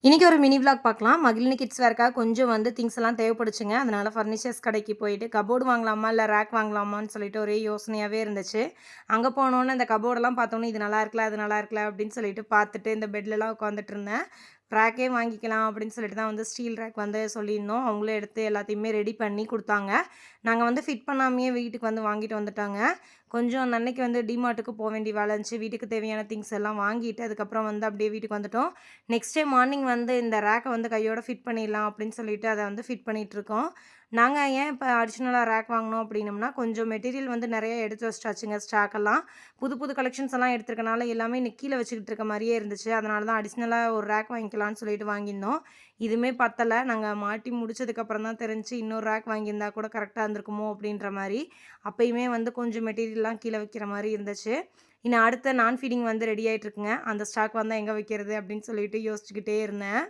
இன்னைக்கு ஒரு mini vlog பார்க்கலாம். மகிழினி கிட்ஸ் வேர்க்காக கொஞ்சம் வந்து திங்ஸ் எல்லாம் தேவைப்படுச்சுங்க. அதனால ஃபர்னிச்சர்ஸ் கடைக்கு போயிட்டு கபோர்டு வாங்கலாமா? இல்ல ரேக் வாங்கலாமான்னு சொல்லிட்டு ஒரே யோசனையாவே இருந்துச்சு. அங்க போனோனே இந்த கபோர்டெல்லாம் பார்த்தோனே, இது நல்லா இருக்குல்ல, அது நல்லா இருக்குல்ல அப்படின்னு சொல்லிட்டு பார்த்துட்டு இந்த பெட்லலாம் உட்காந்துட்டு இருந்தேன். ரேக்கே வாங்கிக்கலாம் அப்படின்னு சொல்லிட்டு தான் வந்து ஸ்டீல் ரேக் வந்து சொல்லியிருந்தோம். அவங்களே எடுத்து எல்லாத்தையுமே ரெடி பண்ணி குடுத்தாங்க. நாங்க வந்து ஃபிட் பண்ணாமயே வீட்டுக்கு வந்து வாங்கிட்டு வந்துட்டோங்க. கொஞ்சம் அந்த அன்னைக்கு வந்து டிமார்ட்டுக்கு போ வேண்டிய வேலை இருந்துச்சு. வீட்டுக்கு தேவையான திங்ஸ் எல்லாம் வாங்கிட்டு, அதுக்கப்புறம் வந்து அப்படியே வீட்டுக்கு வந்துட்டோம். நெக்ஸ்ட் டே மார்னிங் வந்து இந்த ரேக்க வந்து கையோட ஃபிட் பண்ணிடலாம் அப்படின்னு சொல்லிட்டு அத வந்து ஃபிட் பண்ணிட்டுருக்கோம். நாங்க ஏன் இப்ப அடிஷனலா ரேக் வாங்குனோம் அப்படின்னம்னா, கொஞ்சம் மெட்டீரியல் வந்து நெறைய எடுத்து வச்சுட்டாச்சுங்க ஸ்டாக்கெல்லாம். புது புது கலெக்ஷன்ஸ் எல்லாம் எடுத்துருக்கனால எல்லாமே கீழ வச்சுக்கிட்டு இருக்க மாரியே இருந்துச்சு. அதனால தான் அடிஷனலா ஒரு ரேக் வாங்கிக்கலான்னு சொல்லிட்டு வாங்கியிருந்தோம். இதுவுமே பத்தல. நாங்க மாட்டி முடிச்சதுக்கப்புறம் தான் தெரிஞ்சுச்சு, இன்னொரு ரேக் வாங்கியிருந்தா கூட கரெக்ட்டா இருந்திருக்குமோ அப்படின்ற மாரி. அப்பயுமே வந்து கொஞ்சம் மெட்டீரியல்லாம் கீழ வைக்கிற மாரி இருந்துச்சு. அடுத்த நான் ஃபீடிங் வந்து ரெடி ஆயிட்டுருக்குங்க. அந்த ஸ்டாக் வந்தா எங்க வைக்கிறது அப்படின்னு சொல்லிட்டு யோசிச்சுக்கிட்டே இருந்தேன்.